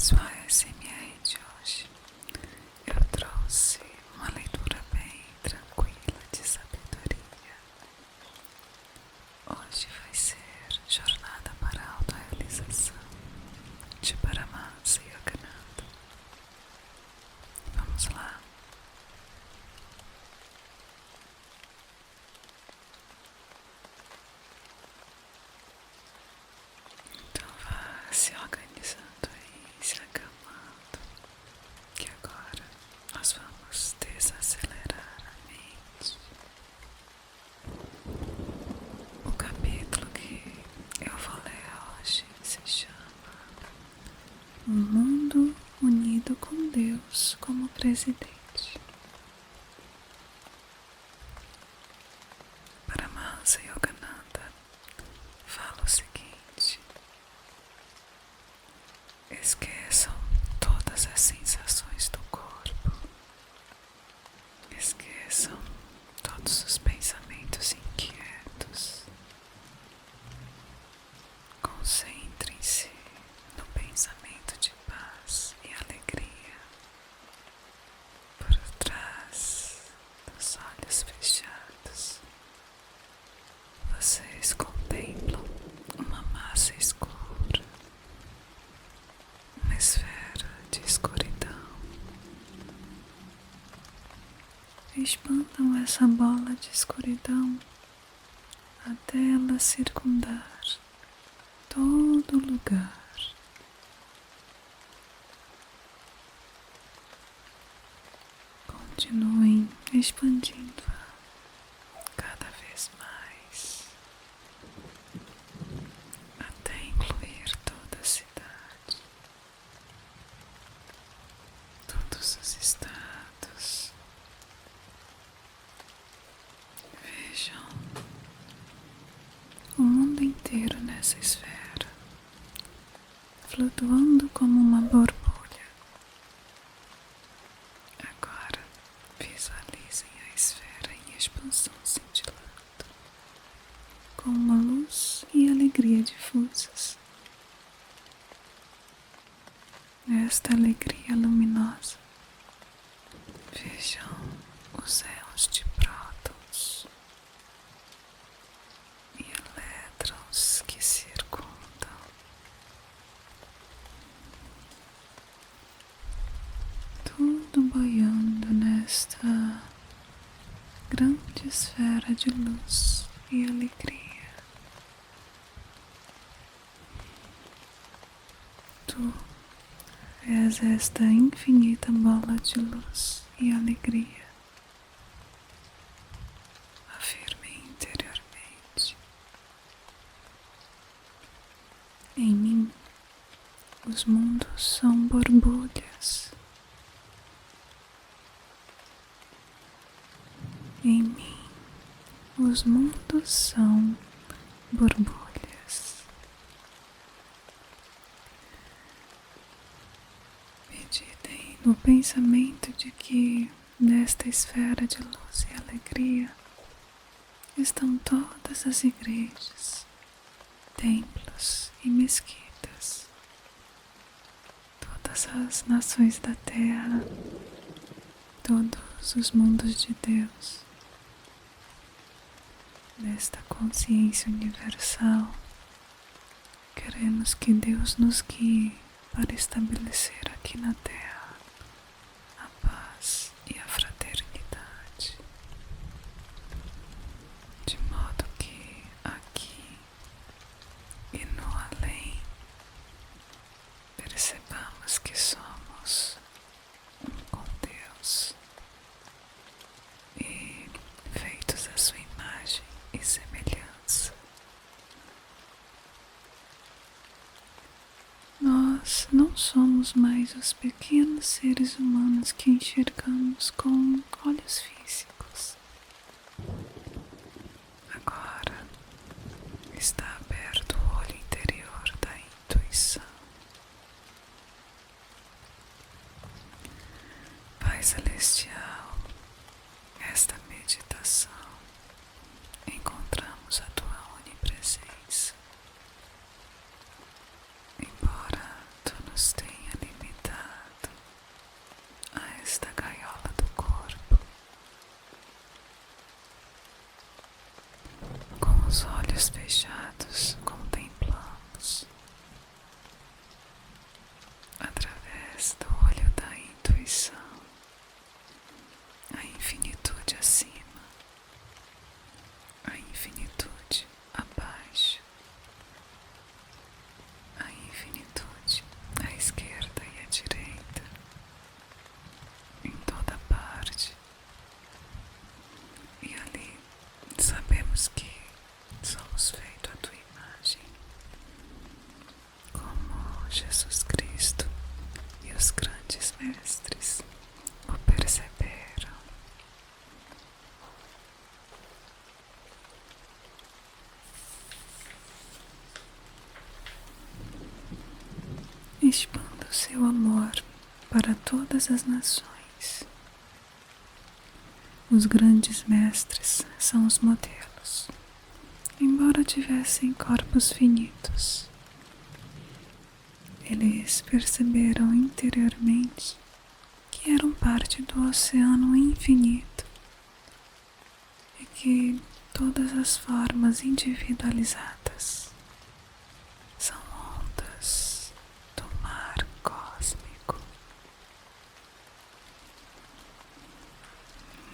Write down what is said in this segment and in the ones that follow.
nosso ASMR de hoje, eu trouxe uma leitura bem tranquila de sabedoria. Hoje vai ser Jornada para a Autorealização de Paramahansa Yogananda. Vamos lá. Então vá se organizando aí, se acalmando, que agora nós vamos desacelerar a mente. O capítulo que eu vou ler hoje se chama Um Mundo Unido com Deus como Presidente. Paramahansa Yogananda fala o seguinte: esqueçam todas as sensações do corpo, esqueçam todos os pensamentos inquietos, concentrem-se no pensamento de paz e alegria por trás dos olhos fechados. Vocês contemplam uma massa escura, uma esfera de escuridão. Expandam essa bola de escuridão até ela circundar todo lugar. Continuem expandindo-a cada vez mais, até incluir toda a cidade, todos os estados. Vejam o mundo inteiro nessa esfera, flutuando como uma borbulha. Agora visualizem a esfera em expansão cintilando, com uma luz e alegria difusas. Esta alegria luminosa, vejam os éons de prótons e elétrons que circundam. Tudo boiando nesta grande esfera de luz e alegria. Tu és esta infinita bola de luz e alegria. Afirme interiormente: em mim, os mundos são borbulhas. Em mim, os mundos são borbulhas. Meditem no pensamento de que nesta esfera de luz e alegria estão todas as igrejas, templos e mesquitas, todas as nações da terra, todos os mundos de Deus. Nesta consciência universal, queremos que Deus nos guie para estabelecer aqui na Terra a paz e a fraternidade, de modo que aqui e no além percebamos que somos um com Deus e feitos à sua imagem e semelhança. Nós não somos mais os pequenos seres humanos que enxergamos com olhos físicos. Agora está aberto o olho interior da intuição. Pai Celestial, esta meditação encontramos a tua onipresença. Embora tu nos tenha limitado, Jesus Cristo e os grandes mestres o perceberam. Expanda o seu amor para todas as nações. Os grandes mestres são os modelos, embora tivessem corpos finitos. Eles perceberam interiormente que eram parte do oceano infinito e que todas as formas individualizadas são ondas do mar cósmico.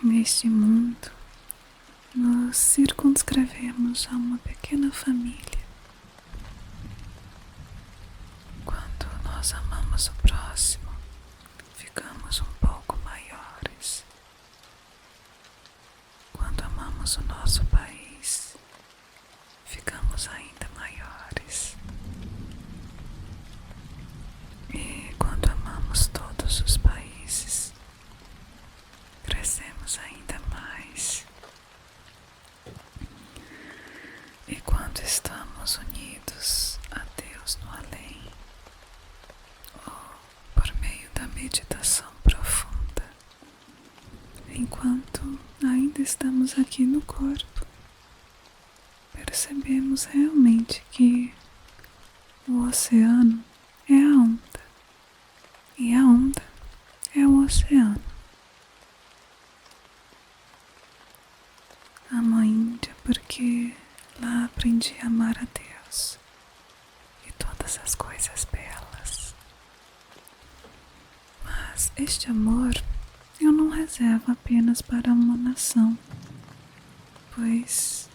Neste mundo, nos circunscrevemos a uma pequena família. Quando nós amamos o próximo, ficamos um pouco maiores. Quando amamos o nosso país, ficamos ainda maiores. E quando amamos todos os países, crescemos ainda mais. E quando estamos unidos a Deus no além, ou por meio da meditação profunda, enquanto ainda estamos aqui no corpo, percebemos realmente que o oceano é a onda, e a onda é o oceano. Amo a Índia porque lá aprendi a amar a Deus e todas as coisas belas. Mas este amor eu não reservo apenas para uma nação, pois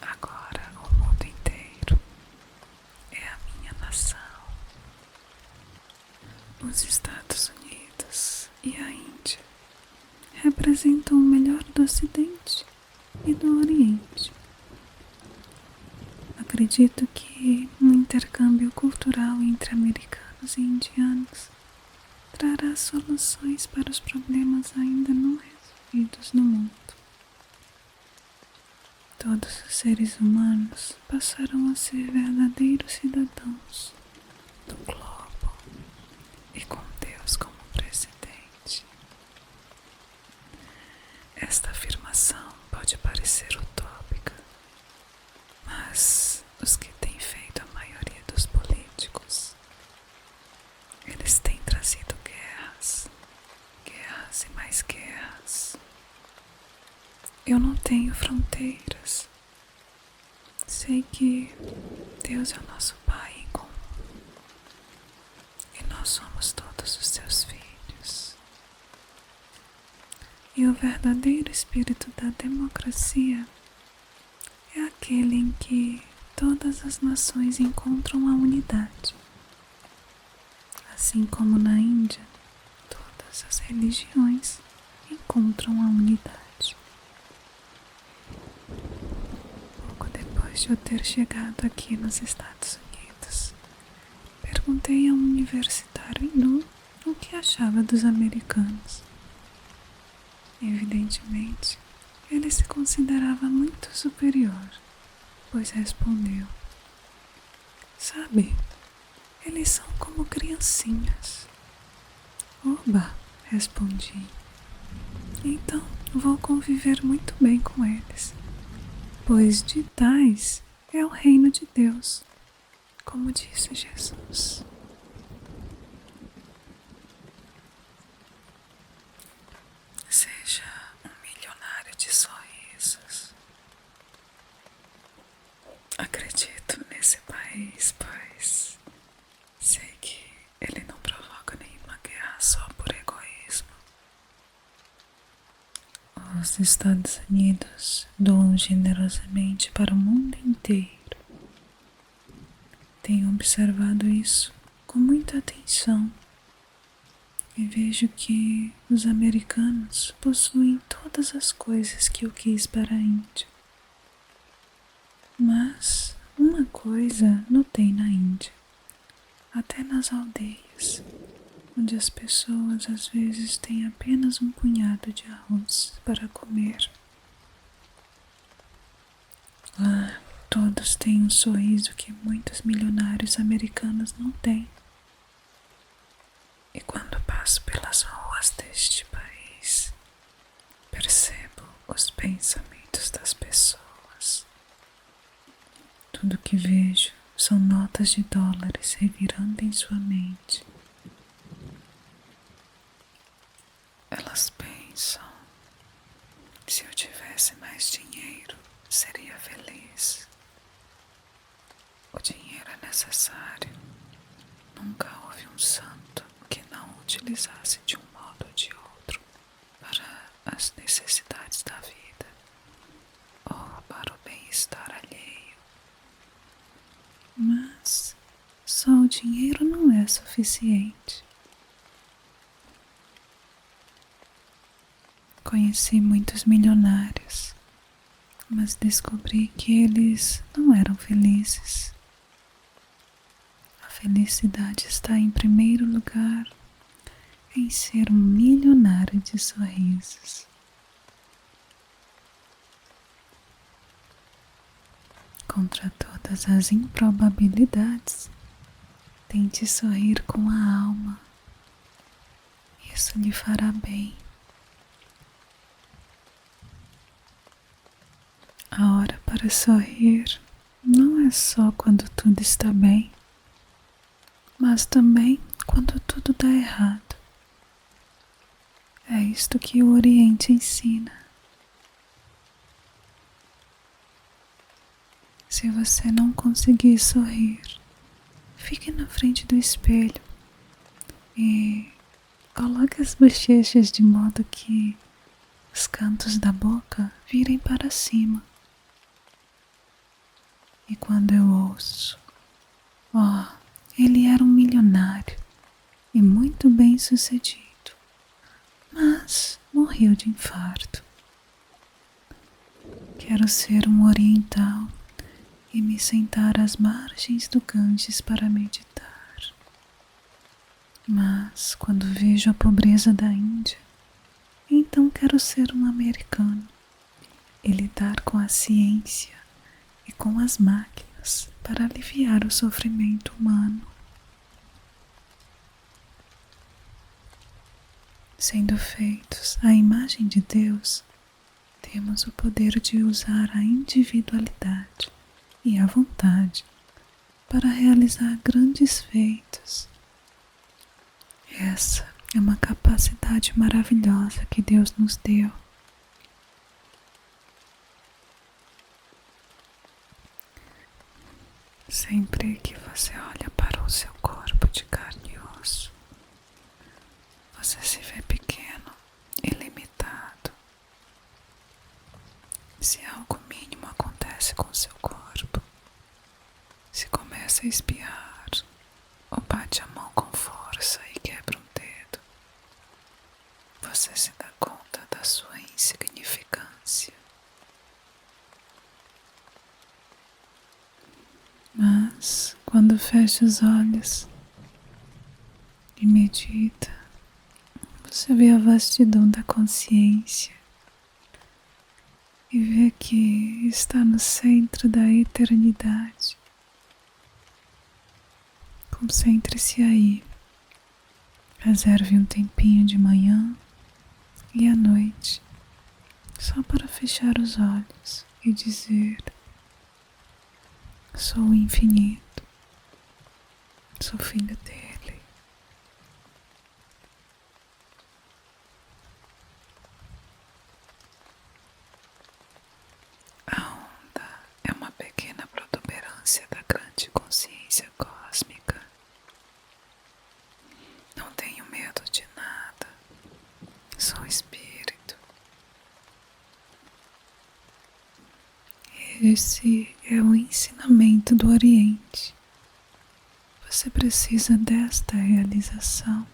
agora o mundo inteiro é a minha nação. Os Estados Unidos e a Índia representam o melhor do Ocidente e do Oriente. Acredito que um intercâmbio cultural entre americanos e indianos trará soluções para os problemas ainda não resolvidos no mundo. Todos os seres humanos passarão a ser verdadeiros cidadãos do globo e com Deus como presidente. Esta afirmação pode parecer utópica, mas os que têm feito a maioria dos políticos, eles têm trazido guerras, guerras e mais guerras. Eu não tenho fronteiras. Sei que Deus é o nosso Pai em comum e nós somos todos os seus filhos. E o verdadeiro espírito da democracia é aquele em que todas as nações encontram a unidade. Assim como na Índia, todas as religiões encontram a unidade. Pouco depois de eu ter chegado aqui nos Estados Unidos, perguntei a um universitário hindu o que achava dos americanos. Evidentemente, ele se considerava muito superior, pois respondeu: sabe, eles são como criancinhas. Oba, respondi. Então vou conviver muito bem com eles, pois de tais é o reino de Deus, como disse Jesus. Seja um milionário de sorrisos. Acredito nesse país, pois sei que ele não provoca nenhuma guerra só por egoísmo. Os Estados Unidos doam generosamente para o mundo inteiro. Tenho observado isso com muita atenção e vejo que os americanos possuem todas as coisas que eu quis para a Índia. Mas uma coisa notei na Índia, até na nas aldeias, onde as pessoas às vezes têm apenas um punhado de arroz para comer. Lá, todos têm um sorriso que muitos milionários americanos não têm. E quando passo pelas ruas deste país, percebo os pensamentos das pessoas. Tudo que vejo são notas de dólares revirando em sua mente. Elas pensam: se eu tivesse mais dinheiro, seria feliz. O dinheiro é necessário. Nunca houve um santo que não o utilizasse de um modo ou de outro para as necessidades da vida ou para o bem-estar alheio. Mas só o dinheiro não é suficiente. Conheci muitos milionários, mas descobri que eles não eram felizes. A felicidade está em primeiro lugar em ser um milionário de sorrisos. Contra todas as improbabilidades, tente sorrir com a alma. Isso lhe fará bem. A hora para sorrir não é só quando tudo está bem, mas também quando tudo dá errado. É isto que o Oriente ensina. Se você não conseguir sorrir, fique na frente do espelho e coloque as bochechas de modo que os cantos da boca virem para cima. E quando eu ouço: ele era um milionário e muito bem sucedido, mas morreu de infarto. Quero ser um oriental e me sentar às margens do Ganges para meditar. Mas quando vejo a pobreza da Índia, então quero ser um americano e lidar com a ciência e com as máquinas para aliviar o sofrimento humano. Sendo feitos à imagem de Deus, temos o poder de usar a individualidade e a vontade para realizar grandes feitos. Essa é uma capacidade maravilhosa que Deus nos deu. Sempre que você olha para o seu corpo de carne e osso, você se vê pequeno e limitado. Se algo mínimo acontece com o seu corpo, se começa a espirrar ou bate a mão com força e quebra um dedo, você se dá conta da sua insignificância. Mas, quando fecha os olhos e medita, você vê a vastidão da consciência e vê que está no centro da eternidade. Concentre-se aí. Reserve um tempinho de manhã e à noite, só para fechar os olhos e dizer: sou o infinito, sou filho dele. A onda é uma pequena protuberância da grande consciência cósmica. Não tenho medo de nada, sou espírito. Esse é o ensinamento do Oriente. Você precisa desta realização.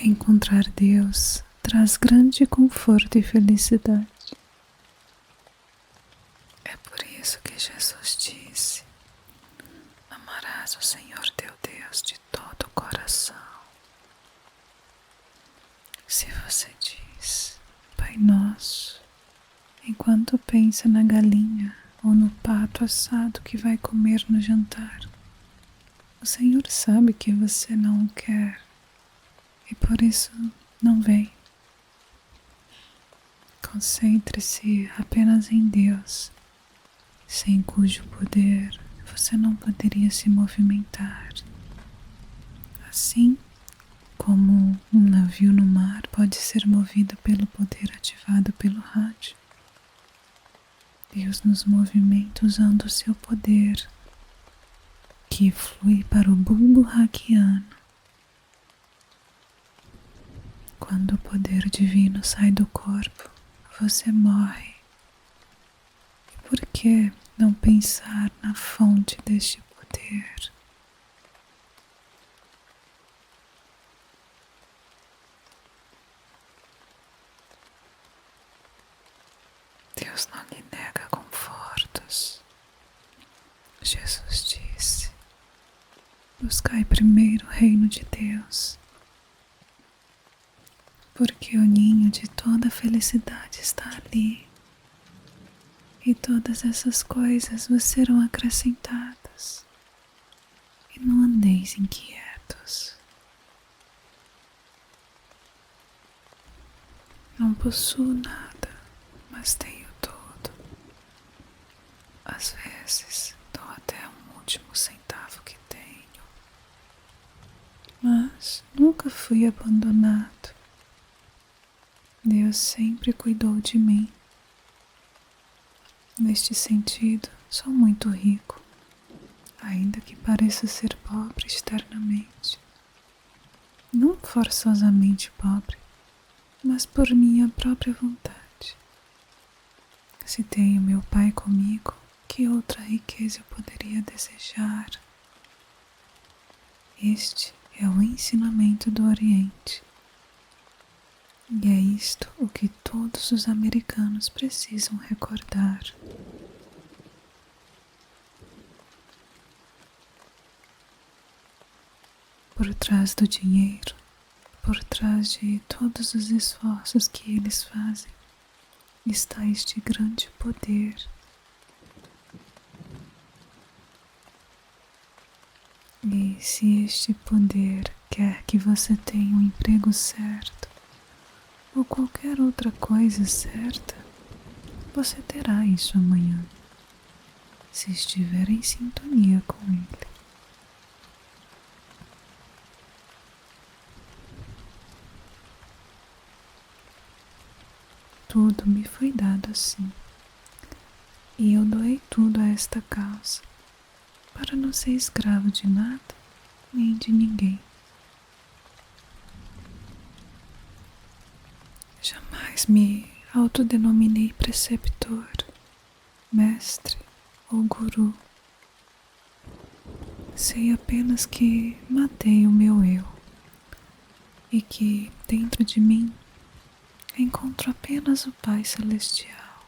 Encontrar Deus traz grande conforto e felicidade. isso que Jesus disse: amarás o Senhor teu Deus de todo o coração. Se você diz Pai Nosso, enquanto pensa na galinha ou no pato assado que vai comer no jantar, o Senhor sabe que você não o quer e por isso não vem. Concentre-se apenas em Deus, sem cujo poder você não poderia se movimentar. Assim como um navio no mar pode ser movido pelo poder ativado pelo rádio, Deus nos movimenta usando o seu poder, que flui para o bulbo raquiano. Quando o poder divino sai do corpo, você morre. E por que não pensar na fonte deste poder? Deus não lhe nega confortos. Jesus disse: buscai primeiro o reino de Deus, porque o ninho de toda felicidade está ali, e todas essas coisas vos serão acrescentadas. E não andeis inquietos. Não possuo nada, mas tenho tudo. Às vezes dou até um último centavo que tenho, mas nunca fui abandonado. Deus sempre cuidou de mim. Neste sentido, sou muito rico, ainda que pareça ser pobre externamente. Não forçosamente pobre, mas por minha própria vontade. Se tenho meu Pai comigo, que outra riqueza eu poderia desejar? Este é o ensinamento do Oriente. E é isto o que todos os americanos precisam recordar. Por trás do dinheiro, por trás de todos os esforços que eles fazem, está este grande poder. E se este poder quer que você tenha um emprego certo, ou qualquer outra coisa certa, você terá isso amanhã, se estiver em sintonia com ele. Tudo me foi dado assim, e eu doei tudo a esta causa, para não ser escravo de nada, nem de ninguém. Jamais me autodenominei preceptor, mestre ou guru. Sei apenas que matei o meu eu e que dentro de mim encontro apenas o Pai Celestial.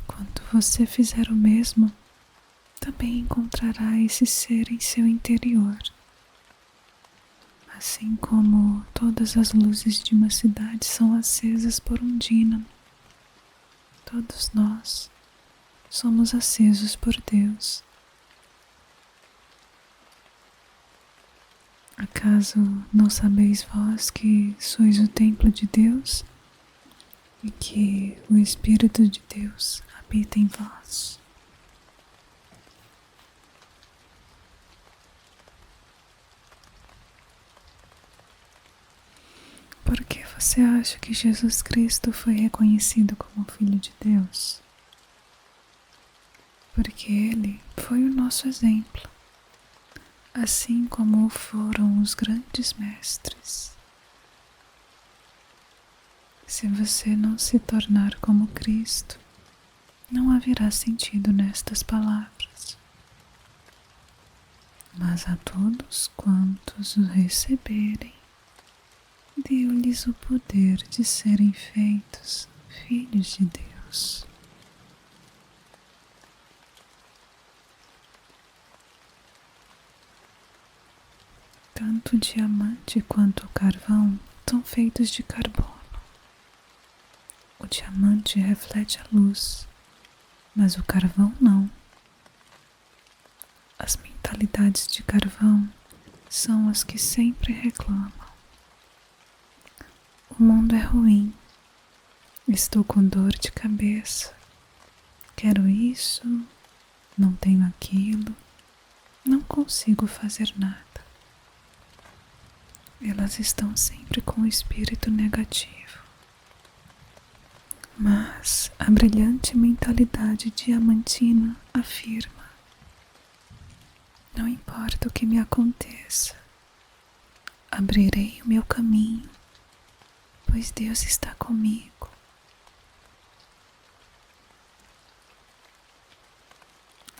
Quando você fizer o mesmo, também encontrará esse ser em seu interior. Assim como todas as luzes de uma cidade são acesas por um dínamo, todos nós somos acesos por Deus. Acaso não sabeis vós que sois o templo de Deus e que o Espírito de Deus habita em vós? Por que você acha que Jesus Cristo foi reconhecido como Filho de Deus? Porque Ele foi o nosso exemplo, assim como o foram os grandes mestres. Se você não se tornar como Cristo, não haverá sentido nestas palavras. Mas a todos quantos o receberem, deu-lhes o poder de serem feitos filhos de Deus. Tanto o diamante quanto o carvão são feitos de carbono. O diamante reflete a luz, mas o carvão não. As mentalidades de carvão são as que sempre reclamam. O mundo é ruim. Estou com dor de cabeça. Quero isso, não tenho aquilo, não consigo fazer nada. Elas estão sempre com o espírito negativo. Mas a brilhante mentalidade diamantina afirma: não importa o que me aconteça, abrirei o meu caminho, pois Deus está comigo.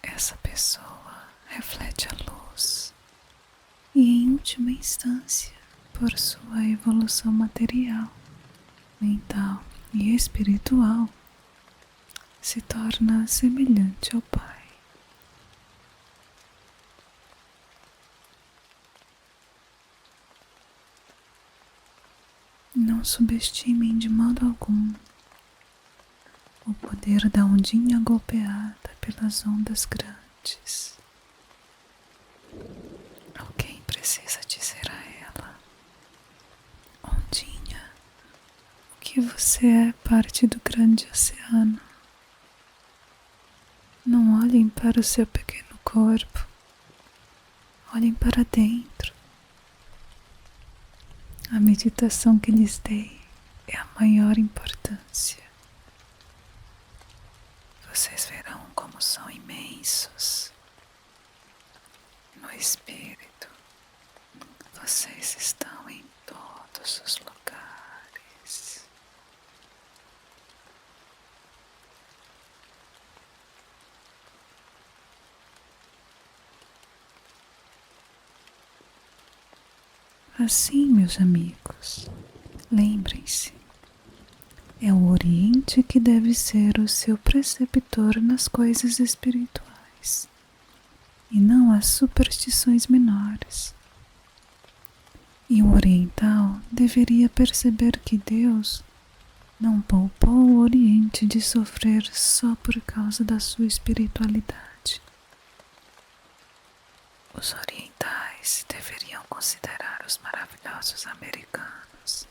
Essa pessoa reflete a luz e, em última instância, por sua evolução material, mental e espiritual, se torna semelhante ao Pai. Não subestimem de modo algum o poder da ondinha golpeada pelas ondas grandes. Alguém precisa dizer a ela: ondinha, o que você é parte do grande oceano. Não olhem para o seu pequeno corpo, olhem para dentro. A meditação que lhes dei é a maior importância. Vocês verão como são imensos. No espírito, vocês estão em todos os lugares. Assim, meus amigos, lembrem-se, é o Oriente que deve ser o seu preceptor nas coisas espirituais, e não as superstições menores. E o oriental deveria perceber que Deus não poupou o Oriente de sofrer só por causa da sua espiritualidade. Os orientais deveriam considerar os maravilhosos americanos,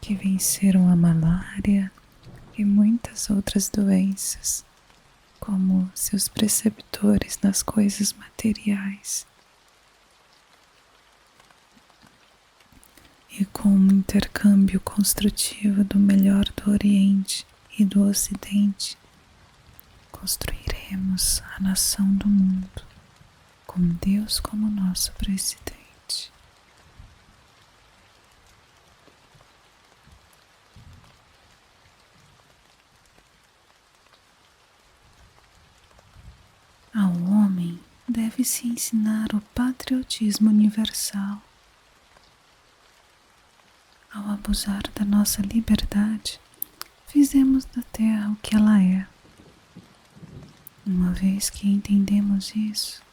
que venceram a malária e muitas outras doenças, como seus preceptores nas coisas materiais. E com um intercâmbio construtivo do melhor do Oriente e do Ocidente, construiremos a nação do mundo, com Deus como nosso presidente. Ao homem deve-se ensinar o patriotismo universal. Ao abusar da nossa liberdade, fizemos da terra o que ela é. Uma vez que entendemos isso,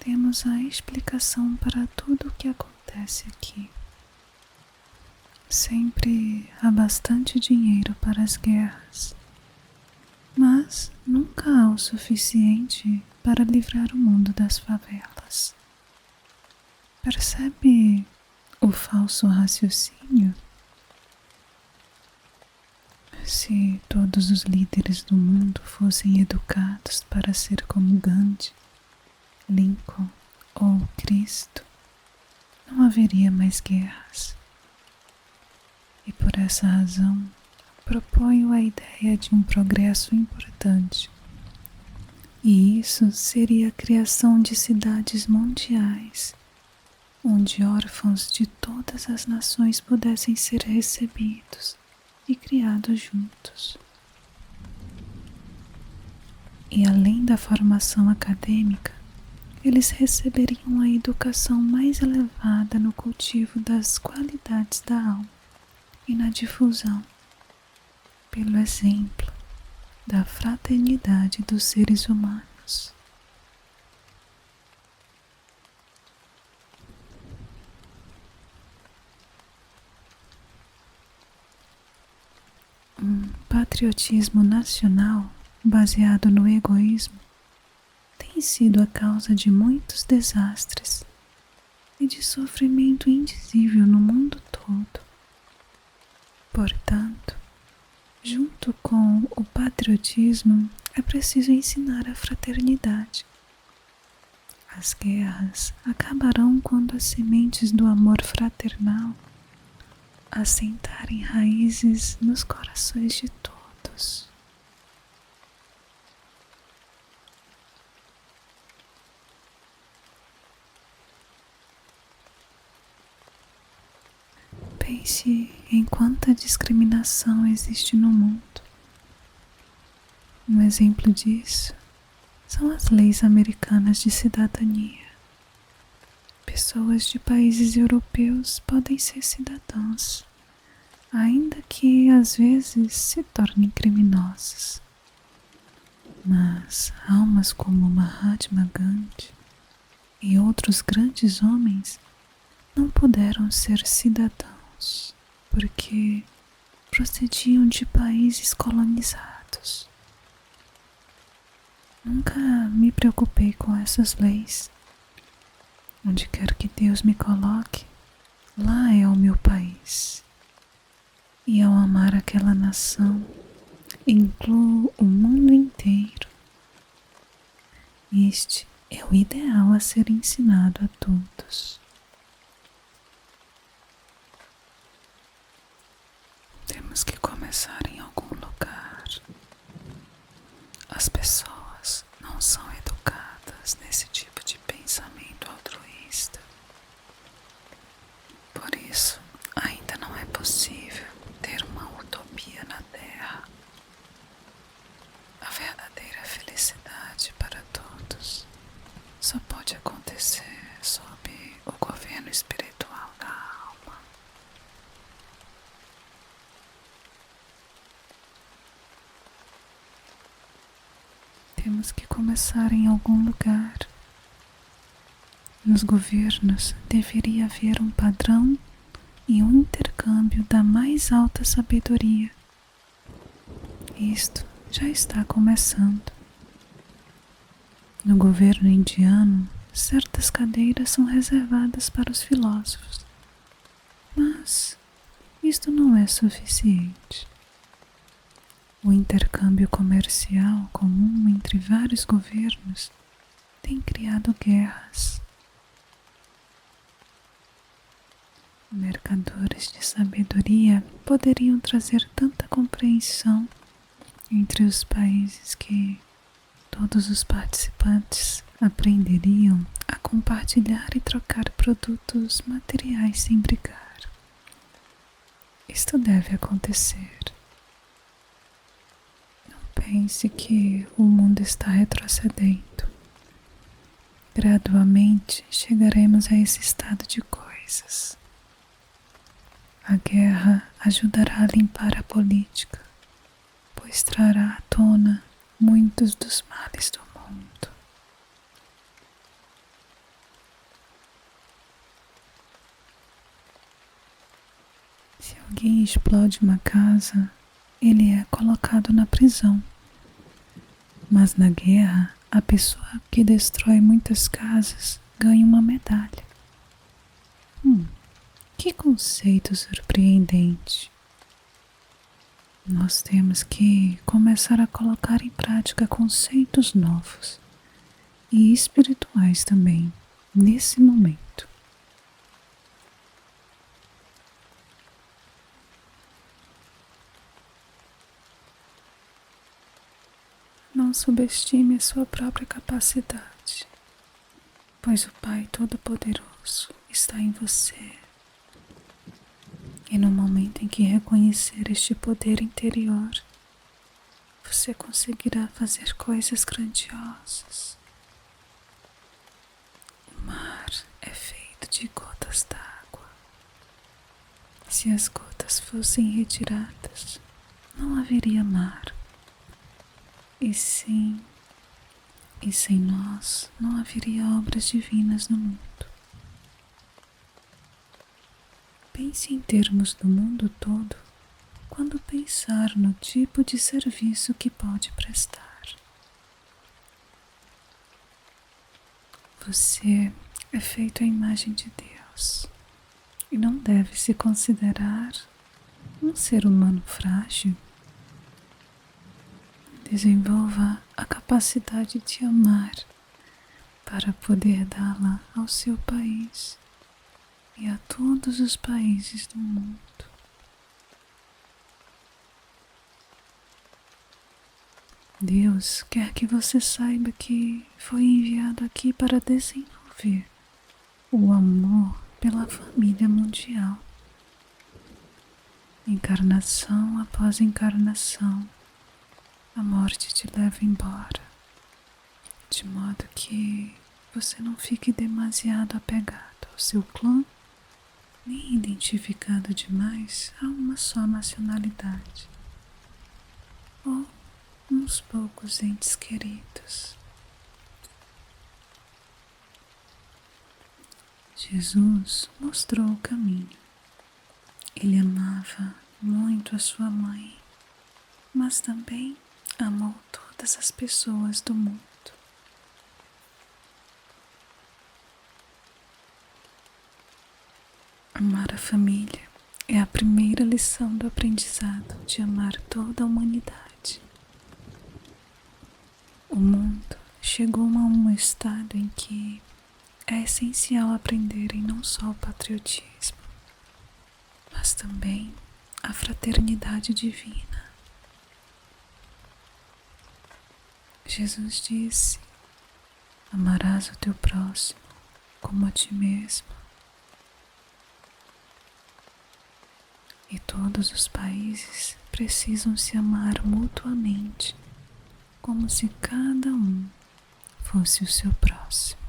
temos a explicação para tudo o que acontece aqui. Sempre há bastante dinheiro para as guerras, mas nunca há o suficiente para livrar o mundo das favelas. Percebe o falso raciocínio? Se todos os líderes do mundo fossem educados para ser como Gandhi, Lincoln ou Cristo, não haveria mais guerras. E por essa razão, proponho a ideia de um progresso importante. E isso seria a criação de cidades mundiais, onde órfãos de todas as nações pudessem ser recebidos e criados juntos. E além da formação acadêmica, eles receberiam a educação mais elevada no cultivo das qualidades da alma e na difusão, pelo exemplo, da fraternidade dos seres humanos. Um patriotismo nacional baseado no egoísmo tem sido a causa de muitos desastres e de sofrimento indizível no mundo todo. Portanto, junto com o patriotismo, é preciso ensinar a fraternidade. As guerras acabarão quando as sementes do amor fraternal assentarem raízes nos corações de todos. Pense em quanta discriminação existe no mundo. Um exemplo disso são as leis americanas de cidadania. Pessoas de países europeus podem ser cidadãos, ainda que às vezes se tornem criminosos. Mas almas como Mahatma Gandhi e outros grandes homens não puderam ser cidadãos porque procediam de países colonizados. Nunca me preocupei com essas leis. Onde quer que Deus me coloque, lá é o meu país. E ao amar aquela nação, incluo o mundo inteiro. Este é o ideal a ser ensinado a todos. Temos que começar em algum lugar. As pessoas não são educadas nesse tipo de pensamento altruísta. Por isso, ainda não é possível ter uma utopia na Terra. A verdadeira felicidade para todos só pode acontecer sob o governo espiritual da alma. Temos que começar em algum lugar. Nos governos deveria haver um padrão e um intercâmbio da mais alta sabedoria. Isto já está começando. No governo indiano, certas cadeiras são reservadas para os filósofos. Mas isto não é suficiente. O intercâmbio comercial comum entre vários governos tem criado guerras. Mercadores de sabedoria poderiam trazer tanta compreensão entre os países que todos os participantes aprenderiam a compartilhar e trocar produtos materiais sem brigar. Isto deve acontecer. Não pense que o mundo está retrocedendo. Gradualmente chegaremos a esse estado de coisas. A guerra ajudará a limpar a política, pois trará à tona muitos dos males do mundo. Se alguém explode uma casa, ele é colocado na prisão. Mas na guerra, a pessoa que destrói muitas casas ganha uma medalha. Que conceito surpreendente! Nós temos que começar a colocar em prática conceitos novos e espirituais também, nesse momento. Não subestime a sua própria capacidade, pois o Pai Todo-Poderoso está em você. E no momento em que reconhecer este poder interior, você conseguirá fazer coisas grandiosas. se as gotas fossem retiradas, não haveria mar. E sem nós não haveria obras divinas no mundo. Pense em termos do mundo todo quando pensar no tipo de serviço que pode prestar. Você é feito à imagem de Deus e não deve se considerar um ser humano frágil. Desenvolva a capacidade de amar para poder dá-la ao seu país e a todos os países do mundo. Deus quer que você saiba que foi enviado aqui para desenvolver o amor pela família mundial. Encarnação após encarnação, a morte te leva embora, de modo que você não fique demasiado apegado ao seu clã, nem identificado demais a uma só nacionalidade, ou uns poucos entes queridos. Jesus mostrou o caminho. Ele amava muito a sua mãe, mas também amou todas as pessoas do mundo. Amar a família é a primeira lição do aprendizado de amar toda a humanidade. O mundo chegou a um estado em que é essencial aprenderem não só o patriotismo, mas também a fraternidade divina. Jesus disse: amarás o teu próximo como a ti mesmo. E todos os países precisam se amar mutuamente, como se cada um fosse o seu próximo.